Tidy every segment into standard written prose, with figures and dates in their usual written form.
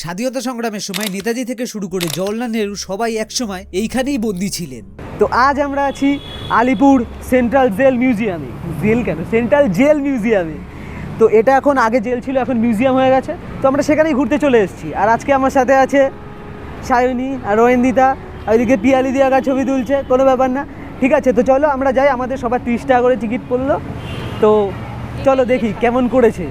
স্বাধীনতা সংগ্রামের সময় নেতাজি থেকে শুরু করে জওহরলাল নেহরু সবাই একসময় এইখানেই বন্দী ছিলেন। তো আজ আমরা আছি আলিপুর সেন্ট্রাল জেল মিউজিয়ামে। জেল কেন, সেন্ট্রাল জেল মিউজিয়ামে। তো এটা এখন আগে জেল ছিল, এখন মিউজিয়াম হয়ে গেছে। তো আমরা সেখানেই ঘুরতে চলে এসেছি। আর আজকে আমার সাথে আছে সায়নী আর রোয়েন্দিতা, ওইদিকে পিয়ালি দিয়ে আগা ছবি তুলছে, কোনো ব্যাপার না। ঠিক আছে, তো চলো আমরা যাই। আমাদের সবার 30 টাকা করে টিকিট পড়লো। তো চলো দেখি কেমন করেছে।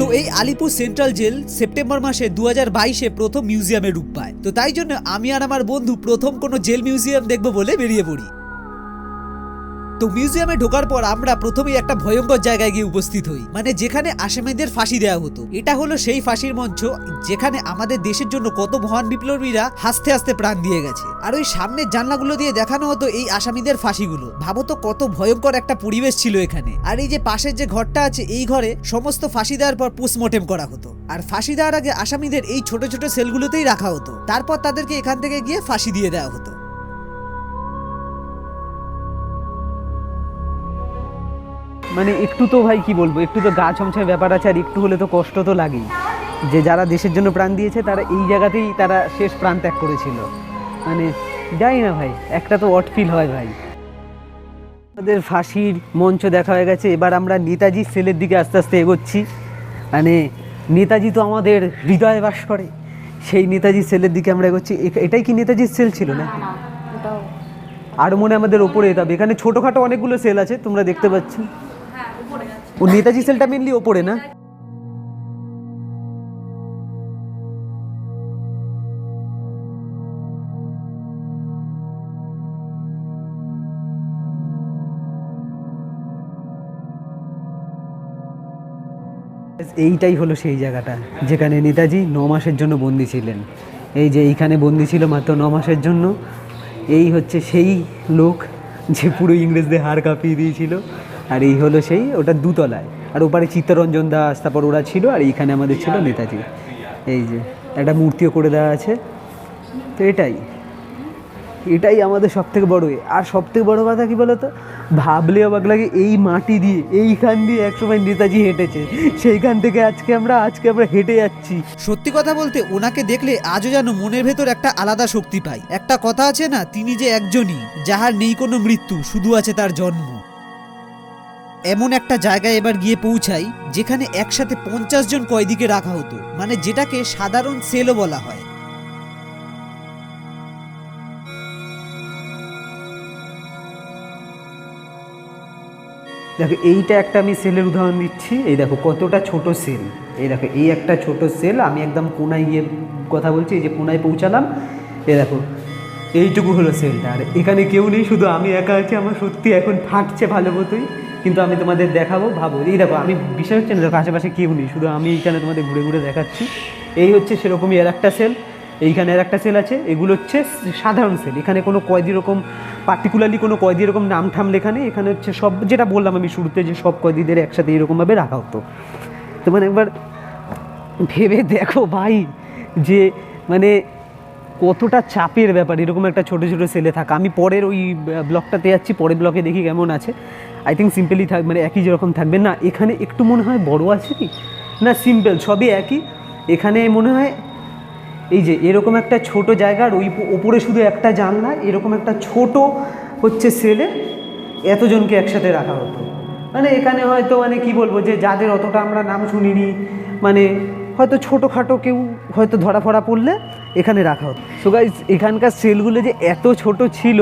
তো এই আলিপুর সেন্ট্রাল জেল সেপ্টেম্বর মাসে 2022-এ প্রথম মিউজিয়ামে রূপ পায়। তো তাই জন্য আমি আর আমার বন্ধু প্রথম কোনো জেল মিউজিয়াম দেখবো বলে বেরিয়ে পড়ি। তো মিউজিয়ামে ঢোকার পর আমরা প্রথমেই একটা ভয়ঙ্কর জায়গায় গিয়ে উপস্থিত হই, মানে যেখানে আসামিদের ফাঁসি দেওয়া হতো। এটা হলো সেই ফাঁসির মঞ্চ যেখানে আমাদের দেশের জন্য কত মহান বিপ্লবীরা হাসতে হাসতে প্রাণ দিয়ে গেছে। আর ওই সামনের জানলাগুলো দিয়ে দেখানো হতো এই আসামিদের ফাঁসিগুলো। ভাবো তো কত ভয়ঙ্কর একটা পরিবেশ ছিল এখানে। আর এই যে পাশের যে ঘরটা আছে, এই ঘরে সমস্ত ফাঁসি দেওয়ার পর পোস্টমর্টেম করা হতো। আর ফাঁসি দেওয়ার আগে আসামিদের এই ছোট ছোট সেলগুলোতেই রাখা হতো, তারপর তাদেরকে এখান থেকে গিয়ে ফাঁসি দিয়ে দেওয়া হতো। মানে একটু তো ভাই কি বলবো, একটু তো গা ছমছমে ব্যাপার আছে। আর একটু হলে তো কষ্ট তো লাগেই, যে যারা দেশের জন্য প্রাণ দিয়েছে তারা এই জায়গাতেই তারা শেষ প্রাণ ত্যাগ করেছিল। মানে যাই না ভাই, একটা তো অট ফিল হয় ভাই। আমাদের ফাঁসির মঞ্চ দেখা হয়ে গেছে। এবার আমরা নেতাজি সেলের দিকে আস্তে আস্তে এগোচ্ছি। মানে নেতাজি তো আমাদের হৃদয়ে বাস করে, সেই নেতাজি সেলের দিকে আমরা এগোচ্ছি। এটাই কি নেতাজির সেল ছিল না? আর মনে আমাদের ওপরে যেতে হবে। এখানে ছোটোখাটো অনেকগুলো সেল আছে, তোমরা দেখতে পাচ্ছ। ও নেতাজি সেলটা মেনলি ওপরে না? এইটাই হলো সেই জায়গাটা যেখানে নেতাজি 9 মাসের জন্য বন্দি ছিলেন। এই যে এইখানে বন্দি ছিল মাত্র 9 মাসের জন্য। এই হচ্ছে সেই লোক যে পুরো ইংরেজদের হাড় কাঁপিয়ে দিয়েছিল। আর এই হলো সেই, ওটা 2 তলায়। আর ওপারে চিত্তরঞ্জন দাস, তারপর ওরা ছিল। আর এইখানে আমাদের ছিল নেতাজি। এই যে একটা মূর্তিও করে দেওয়া আছে। তো এটাই আমাদের সবথেকে বড়। আর সবথেকে বড় কথা কি বলতো, ভাবলে অবাক লাগে, এই মাটি দিয়ে, এইখান দিয়ে একসময় নেতাজি হেঁটেছে। সেইখান থেকে আজকে আমরা হেঁটে যাচ্ছি। সত্যি কথা বলতে ওনাকে দেখলে আজও যেন মনের ভেতর একটা আলাদা শক্তি পাই। একটা কথা আছে না, তিনি যে একজনই, যাহার নেই কোনো মৃত্যু, শুধু আছে তার জন্ম। এমন একটা জায়গায় এবার গিয়ে পৌঁছাই যেখানে একসাথে 50 জন কয়েদিকে রাখা হতো, মানে যেটাকে সাধারণ সেলও বলা হয়। দেখো এইটা একটা আমি সেলের উদাহরণ দিচ্ছি। এই দেখো কতটা ছোট সেল। এই দেখো এই একটা ছোট সেল, আমি একদম কোনায় গিয়ে কথা বলছি। এই যে কোনায় পৌঁছালাম, এই দেখো এইটুকু হলো সেলটা। আর এখানে কেউ নেই, শুধু আমি একা আছি। আমার সত্যি এখন ফাটছে ভালো মতোই, কিন্তু আমি তোমাদের দেখাবো। ভাবো, এই দেখো আমি বিশ্বাস হচ্ছে না, দেখো আশেপাশে কেউ নেই, শুধু আমি এইখানে তোমাদের ঘুরে ঘুরে দেখাচ্ছি। এই হচ্ছে সেরকমই আর একটা সেল। এইখানে আর একটা সেল আছে। এগুলো হচ্ছে সাধারণ সেল। এখানে কোনো কয়েদি এরকম পার্টিকুলারলি কোনো কয়েদি এরকম নাম ঠাম লেখা নেই। এখানে হচ্ছে সব, যেটা বললাম আমি শুরুতে, যে সব কয়েদিদের একসাথে এরকমভাবে রাখা হতো। তো মানে একবার ভেবে দেখো ভাই, যে মানে কতটা চাপের ব্যাপার এরকম একটা ছোটো ছোটো সেলে থাকা। আমি পরের ওই ব্লকটাতে যাচ্ছি, পরের ব্লকে দেখি কেমন আছে। আই থিঙ্ক সিম্পলি থাকবে, মানে একই যেরকম থাকবে। না এখানে একটু মনে হয় বড় আছে কি না, সিম্পল সবই একই। এখানে মনে হয় এই যে এরকম একটা ছোট জায়গার ওই ওপরে শুধু একটা জানলা, এরকম একটা ছোট হচ্ছে সেলে এতজনকে একসাথে রাখা হতো। মানে এখানে হয়তো মানে কি বলবো, যে যাদের অতটা আমরা নাম শুনিনি, মানে হয়তো ছোটোখাটো কেউ হয়তো ধরা ফরা পড়লে এখানে রাখা হতো। সো গাইস, এখানকার সেলগুলো যে এত ছোট ছিল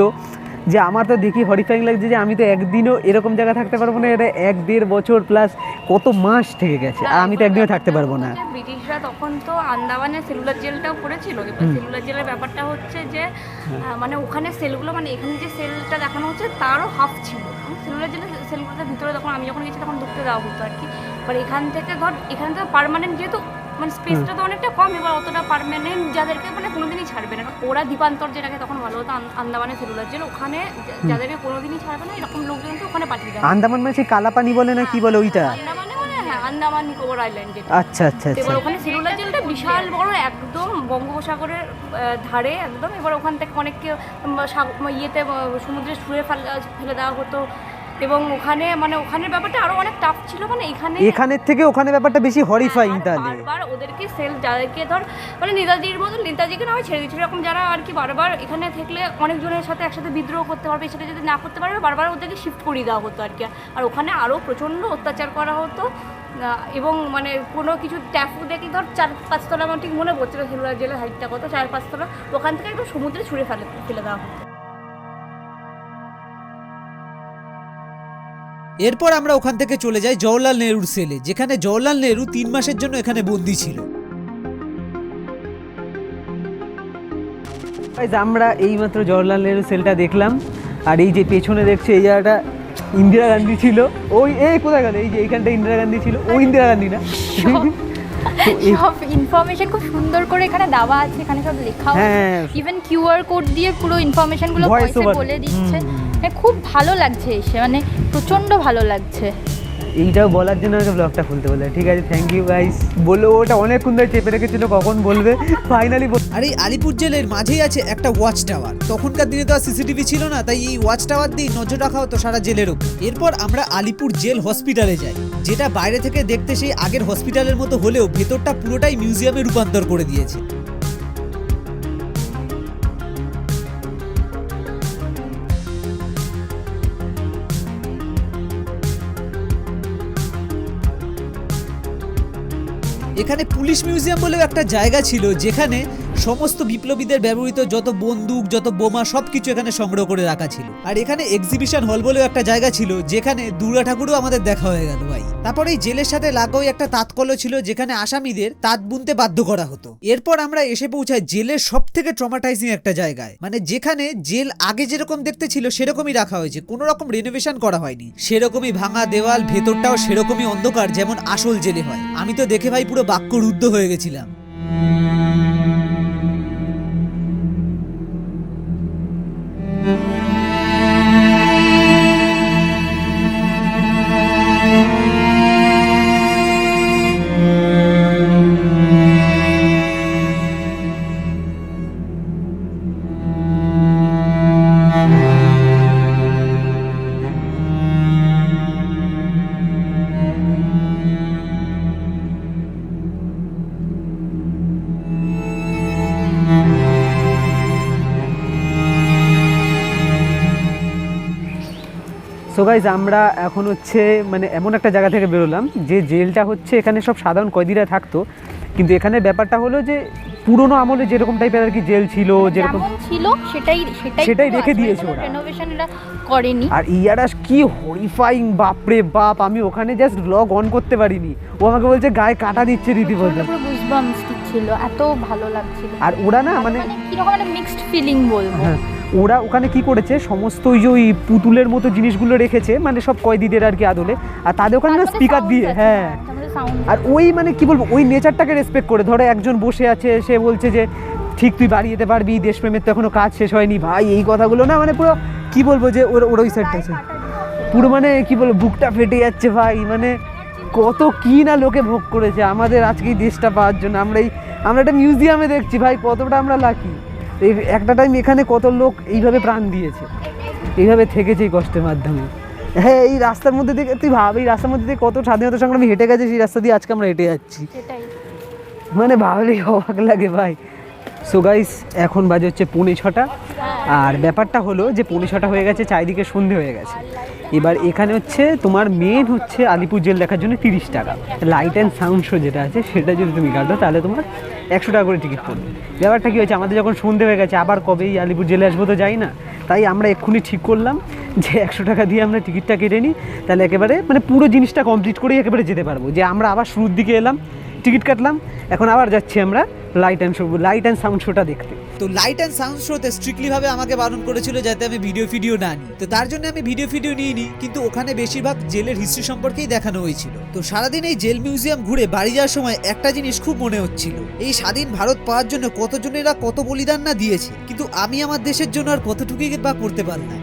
যে আমার তো দেখি হরিফাইং লাগছে, যে আমি তো একদিনও এরকম জায়গা থাকতে পারবো না। এটা 1-1.5 বছর প্লাস কত মাস থেকে গেছে, আর আমি তো একদিনও থাকতে পারবো না। ব্রিটিশরা তখন তো আন্দামানে সেলুলার জেলটাও করেছিল। এবার সেলুলার জেলের ব্যাপারটা হচ্ছে যে মানে ওখানে সেলগুলো, মানে এখানে যে সেলটা দেখানো হচ্ছে তারও হাফ ছিল। সেলুলার জেলের সেলগুলোর ভিতরে তখন আমি যখন গেছি তখন ঢুকতে দেওয়া হতো আর কি। এবার এখান থেকে ধর, এখানে তো পার্মানেন্ট, যেহেতু মানে স্পেসটা তো অনেকটা কম, এবার অতটা পার্মানেন্ট যাদেরকে মানে কোনোদিনই ছাড়বে না। ওরা দ্বীপান্তর, যেটাকে তখন ভালো হতো আন্দামানে সেলুলার জেল, ওখানে যাদেরকে কোনোদিনই ছাড়বে না এরকম লোকজনকে ওখানে পাঠিয়ে দেয়। আন্দামান মানে সেই কালাপানি বলে না কি বলে ওইটা? আন্দামানে মানে হ্যাঁ, আন্দামান নিকোবর আইল্যান্ড যেটা। আচ্ছা আচ্ছা আচ্ছা। এবার ওখানে সেলুলার জেলটা বিশাল বড়, একদম বঙ্গোপসাগরের ধারে একদম। এবার ওখান থেকে অনেককে ইয়েতে সমুদ্রে ছুঁড়ে ফেলে দেওয়া হতো। এবং ওখানে মানে ওখানের ব্যাপারটা আরো অনেক টাফ ছিল, মানে এখানের থেকে ওখানে ব্যাপারটা বেশি হরিফাইং। তাহলে বারবার ওদেরকে সেল যাদেরকে ধর মানে নেতাজির মতো, নেতাজিকে না ছেড়ে দিচ্ছিল এরকম যারা আর কি বারবার এখানে থাকলে অনেকজনের সাথে একসাথে বিদ্রোহ করতে পারবে, সেটা যদি না করতে পারবে বারবার ওদেরকে শিফট করিয়ে দেওয়া হতো আর কি। আর ওখানে আরও প্রচণ্ড অত্যাচার করা হতো এবং মানে কোনো কিছু ট্যাফু দেখলে ধর 4-5 তলা, আমার ঠিক মনে পড়ছিল সেলুলার জেলের হাইটটা কত, 4-5 তলা, ওখান থেকে একদম সমুদ্রে ছুঁড়ে ফেলে দেওয়া হতো। এরপর আমরা ওখান থেকে চলে যাই জওহরলাল নেহরুর সেলে, যেখানে জওহরলাল নেহরু 3 মাসের জন্য এখানে বন্দী ছিল। আমরা এইমাত্র জওহরলাল নেহরু সেলটা দেখলাম, আর এই যে পেছনে দেখছে এই জায়গাটা ইন্দিরা গান্ধী ছিল। ওই এই কোথায় গেল, এই যে এইখানটা ইন্দিরা গান্ধী ছিল, ওই ইন্দিরা গান্ধী না। সব ইনফরমেশন খুব সুন্দর করে এখানে দেওয়া আছে, এখানে সব লেখা আছে, ইভেন কিউআর কোড দিয়ে পুরো ইনফরমেশনগুলো ভয়েসে বলে দিচ্ছে। খুব ভালো লাগছে এসে, মানে প্রচন্ড ভালো লাগছে। এইটাও বলার জন্য আমাকে ব্লগটা খুলতে বলে। ঠিক আছে, থ্যাংক ইউ গাইস। বললো ওটা অনেকক্ষণ ধরে চেপে রেখেছিল কখন বলবে, ফাইনালি। আর এই আলিপুর জেলের মাঝেই আছে একটা ওয়াচ টাওয়ার। তখনকার দিনে তো আর সিসিটিভি ছিল না, তাই এই ওয়াচ টাওয়ার দিয়ে নজর রাখা হতো সারা জেলের উপর। এরপর আমরা আলিপুর জেল হসপিটালে যাই, যেটা বাইরে থেকে দেখতে সেই আগের হসপিটালের মতো হলেও ভেতরটা পুরোটাই মিউজিয়ামে রূপান্তর করে দিয়েছে। এখানে পুলিশ মিউজিয়াম বলেও একটা জায়গা ছিল, যেখানে সমস্ত বিপ্লবীদের ব্যবহৃত যত বন্দুক, যত বোমা সবকিছু এখানে সংগ্রহ করে রাখা ছিল। আর এখানে এক্সিবিশন হল বলেও একটা জায়গা ছিল, যেখানে দুর্গা ঠাকুরও আমাদের দেখা হয়ে গেল ভাই। তারপর এই জেলের সাথে লাগাও একটা তাঁতকল ছিল, যেখানে আসামিদের তাঁত বুনতে বাধ্য করা হতো। এরপর আমরা এসে পৌঁছাই জেলের সব থেকে ট্রমাটাইজিং একটা জায়গায়, মানে যেখানে জেল আগে যেরকম দেখতে ছিল সেরকমই রাখা হয়েছে, কোনো রকম রেনোভেশন করা হয়নি। সেরকমই ভাঙা দেওয়াল, ভেতরটাও সেরকমই অন্ধকার যেমন আসল জেলে হয়। আমি তো দেখে ভাই পুরো বাক্যরুদ্ধ হয়ে গেছিলাম। সো গাইজ আমরা এখন হচ্ছে মানে এমন একটা জায়গা থেকে বেরোলাম যে জেলটা হচ্ছে এখানে সব সাধারণ কয়েদিরা থাকতো, কিন্তু এখানে ব্যাপারটা হলো যে পুরোনো আমলে যেরকম টাইপের আর কি জেল ছিল, যেরকম ছিল সেটাই রেখে দিয়েছে ওরা, রেনোভেশন এরা করেনি। আর ইয়ারা কি হরিফাইং, বাপরে বাপ, আমি ওখানে জাস্ট ব্লগ অন করতে পারিনি, ও আমাকে বলছে গায়ে কাটা দিচ্ছে রীতিমতো, পুরো গুজবাম্পস ছিল, এত ভালো লাগছিল। আর ওরা না মানে কি রকম একটা মিক্সড ফিলিং বলবো। ওরা ওখানে কি করেছে, সমস্ত ওই যে ওই পুতুলের মতো জিনিসগুলো রেখেছে, মানে সব কয়েদিদের আর কি আদলে, আর তাদের ওখানে না স্পিকার দিয়ে, হ্যাঁ, আর ওই মানে কি বলবো ওই নেচারটাকে রেসপেক্ট করে। ধরো একজন বসে আছে, সে বলছে যে ঠিক তুই বাড়ি যেতে পারবি, দেশপ্রেমের তো এখনো কাজ শেষ হয়নি ভাই, এই কথাগুলো না মানে পুরো কি বলবো যে ওর ওই সাইডটা আছে পুরো মানে কি বলবো বুকটা ফেটে যাচ্ছে ভাই, মানে কত কি না লোকে ভোগ করেছে আমাদের আজকে এই দেশটা পাওয়ার জন্য। আমরা একটা মিউজিয়ামে দেখছি ভাই কতটা আমরা লাকি, এই একটা টাইম এখানে কত লোক এইভাবে প্রাণ দিয়েছে, এইভাবে থেকেছে এই কষ্টের মাধ্যমে। হ্যাঁ, এই রাস্তার মধ্যে থেকে তুই ভাব, এই রাস্তার মধ্যে থেকে কত স্বাধীনতা সংগ্রামী হেঁটে গেছে, সেই রাস্তা দিয়ে আজকে আমরা হেঁটে যাচ্ছি, মানে ভাবলেই অবাক লাগে ভাই। সো গাইস এখন বাজে হচ্ছে 5:45, আর ব্যাপারটা হলো যে 5:45 হয়ে গেছে, চারিদিকে সন্ধে হয়ে গেছে। এবার এখানে হচ্ছে তোমার মেন হচ্ছে আলিপুর জেল দেখার জন্য 30 টাকা, লাইট অ্যান্ড সাউন্ড শো যেটা আছে সেটা যদি তুমি কাটো তাহলে তোমার 100 টাকা করে টিকিট পড়বে। ব্যাপারটা কী হয়েছে, আমাদের যখন সন্ধে হয়ে গেছে আবার কবেই আলিপুর জেলে আসবো তো যাই না, তাই আমরা এক্ষুনি ঠিক করলাম যে 100 টাকা দিয়ে আমরা টিকিটটা কেটে নিই, তাহলে একেবারে মানে পুরো জিনিসটা কমপ্লিট করেই একেবারে যেতে পারবো। যে আমরা আবার শুরুর দিকে এলাম, টিকিট কাটলাম, এখন আবার যাচ্ছি আমরা লাইট অ্যান্ড সাউন্ড শোটা দেখতে। তো লাইট অ্যান্ড সাউন্ড শোতে স্ট্রিক্টলি ভাবে আমাকে বারণ করেছিল যাতে আমি ভিডিও না নিই, তো তার জন্য আমি ভিডিও নিইনি, কিন্তু ওখানে বেশিরভাগ জেলের হিস্ট্রি সম্পর্কেই দেখানো হয়েছিল। তো সারাদিন এই জেল মিউজিয়াম ঘুরে বাড়ি যাওয়ার সময় একটা জিনিস খুব মনে হচ্ছিল, এই স্বাধীন ভারত পাওয়ার জন্য কতজনেরা কত বলিদান না দিয়েছে, কিন্তু আমি আমার দেশের জন্য আর কতটুকুই বা করতে পারলাম।